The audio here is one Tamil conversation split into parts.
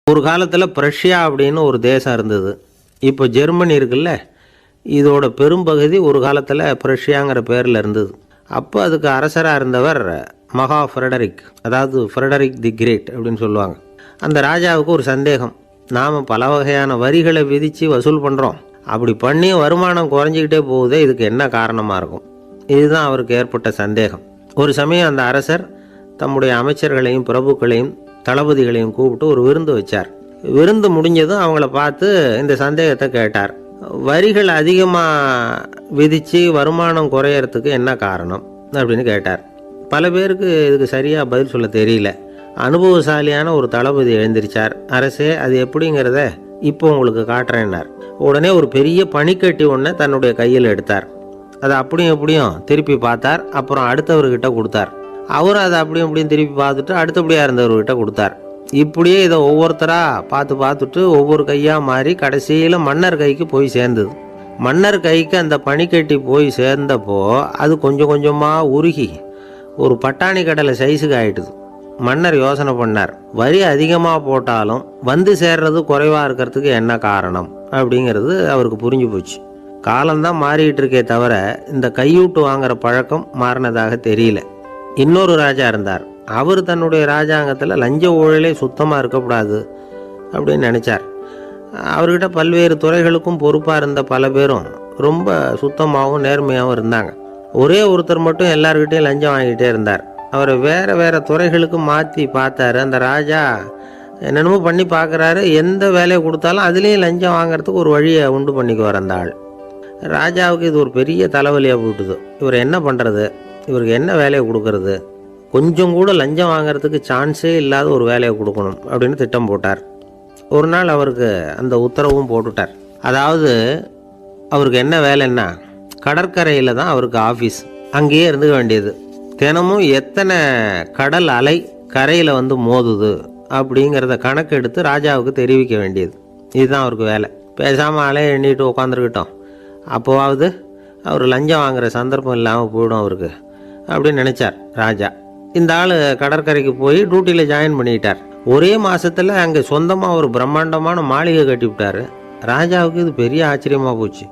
ஒரு காலத்தில் பிரஷ்யா அப்படின்னு ஒரு தேசம் இருந்தது. இப்போ ஜெர்மனி இருக்குல்ல, இதோட பெரும்பகுதி ஒரு காலத்தில் பிரஷ்யாங்கிற பேரில் இருந்தது. அப்போ அதுக்கு அரசராக இருந்தவர் மகா ஃப்ரெடரிக், அதாவது ஃப்ரெடரிக் தி கிரேட் அப்படின்னு சொல்லுவாங்க. அந்த ராஜாவுக்கு ஒரு சந்தேகம், நாம் பல வகையான வரிகளை விதித்து வசூல் பண்ணுறோம், அப்படி பண்ணி வருமானம் குறைஞ்சிக்கிட்டே போகுதே, இதுக்கு என்ன காரணமாக இருக்கும்? இதுதான் அவருக்கு ஏற்பட்ட சந்தேகம். ஒரு சமயம் அந்த அரசர் தம்முடைய அமைச்சர்களையும் பிரபுக்களையும் தளபதிகளையும் கூப்பிட்டு ஒரு விருந்து வச்சார். விருந்து முடிஞ்சதும் அவங்கள பார்த்து இந்த சந்தேகத்தை கேட்டார். வரிகள் அதிகமாக விதித்து வருமானம் குறையறதுக்கு என்ன காரணம் அப்படின்னு கேட்டார். பல பேருக்கு இதுக்கு சரியாக பதில் சொல்ல தெரியல. அனுபவசாலியான ஒரு தளபதி எழுந்திருச்சார். அரசே, அது எப்படிங்கிறத இப்போ உங்களுக்கு காட்டுறேன்னார். உடனே ஒரு பெரிய பனிக்கட்டி ஒன்றை தன்னுடைய கையில் எடுத்தார். அதை அப்படியும் எப்படியும் திருப்பி பார்த்தார். அப்புறம் அடுத்தவர்கிட்ட கொடுத்தார். அவர் அதை அப்படியும் இப்படியும் திருப்பி பார்த்துட்டு அடுத்தபடியாக இருந்தவர்கிட்ட கொடுத்தார். இப்படியே இதை ஒவ்வொருத்தராக பார்த்துட்டு ஒவ்வொரு கையாக மாறி கடைசியில் மன்னர் கைக்கு போய் சேர்ந்தது. மன்னர் கைக்கு அந்த பனிக்கட்டி போய் சேர்ந்தப்போ அது கொஞ்சம் கொஞ்சமாக உருகி ஒரு பட்டாணி கடலை சைஸுக்கு ஆயிட்டுது. மன்னர் யோசனை பண்ணார், வரி அதிகமாக போட்டாலும் வந்து சேர்றது குறைவாக இருக்கிறதுக்கு என்ன காரணம் அப்படிங்கிறது அவருக்கு புரிஞ்சு போச்சு. காலம்தான் மாறிக்கிட்டு இருக்கே தவிர இந்த கையூட்டு வாங்குற பழக்கம் மாறினதாக தெரியல. இன்னொரு ராஜா இருந்தார். அவர் தன்னுடைய ராஜாங்கத்தில் லஞ்ச ஊழலே சுத்தமாக இருக்கக்கூடாது அப்படின்னு நினச்சார். அவர்கிட்ட பல்வேறு துறைகளுக்கும் பொறுப்பாக இருந்த பல பேரும் ரொம்ப சுத்தமாகவும் நேர்மையாகவும் இருந்தாங்க. ஒரே ஒருத்தர் மட்டும் எல்லார்கிட்டையும் லஞ்சம் வாங்கிட்டே இருந்தார். அவரை வேறு துறைகளுக்கு மாற்றி பார்த்தாரு. அந்த ராஜா என்னென்னமோ பண்ணி பார்க்குறாரு. எந்த வேலையை கொடுத்தாலும் அதுலேயும் லஞ்சம் வாங்கிறதுக்கு ஒரு வழியை உண்டு பண்ணிக்குவார் அந்த ஆள். ராஜாவுக்கு இது ஒரு பெரிய தலைவலியாக போட்டுது. இவர் என்ன பண்ணுறது, இவருக்கு என்ன வேலையை கொடுக்கறது, கொஞ்சம் கூட லஞ்சம் வாங்கிறதுக்கு சான்ஸே இல்லாத ஒரு வேலையை கொடுக்கணும் அப்படின்னு திட்டம் போட்டார். ஒரு நாள் அவருக்கு அந்த உத்தரவும் போட்டுட்டார். அதாவது அவருக்கு என்ன வேலைன்னா, கடற்கரையில் தான் அவருக்கு ஆஃபீஸ். அங்கேயே இருந்துக்க வேண்டியது. தினமும் எத்தனை கடல் அலை கரையில் வந்து மோதுது அப்படிங்கிறத கணக்கெடுத்து ராஜாவுக்கு தெரிவிக்க வேண்டியது. இதுதான் அவருக்கு வேலை. பேசாமல் அலையை எண்ணிட்டு உட்காந்துருக்கிட்டோம், அப்போவாவது அவர் லஞ்சம் வாங்குகிற சந்தர்ப்பம் இல்லாமல் போயிடும் அவருக்கு அப்படின்னு நினச்சார் ராஜா. இந்த ஆள் கடற்கரைக்கு போய் டியூட்டியில் ஜாயின் பண்ணிக்கிட்டார். ஒரே மாதத்தில் அங்கே சொந்தமாக ஒரு பிரம்மாண்டமான மாளிகை கட்டிவிட்டார். ராஜாவுக்கு இது பெரிய ஆச்சரியமாக போச்சு.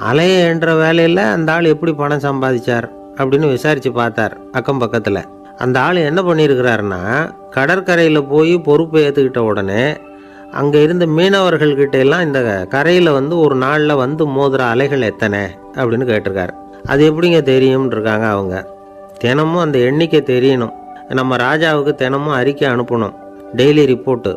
அலையை என்ற வேலையில் அந்த ஆள் எப்படி பணம் சம்பாதிச்சார் அப்படின்னு விசாரித்து பார்த்தார் அக்கம் பக்கத்தில். அந்த ஆள் என்ன பண்ணியிருக்கிறாருன்னா, கடற்கரையில் போய் பொறுப்பை ஏற்றுக்கிட்ட உடனே அங்கே இருந்த மீனவர்கள்கிட்ட எல்லாம் இந்த கரையில் வந்து ஒரு நாளில் வந்து மோதுற அலைகள் எத்தனை அப்படின்னு கேட்டிருக்காரு. அது எப்படிங்க தெரியும்னு இருக்காங்க அவங்க. தினமும் அந்த எண்ணிக்கை தெரியணும். நம்ம ராஜாவுக்கு தினமும் அறிக்கை அனுப்பணும், டெய்லி ரிப்போர்ட்டு.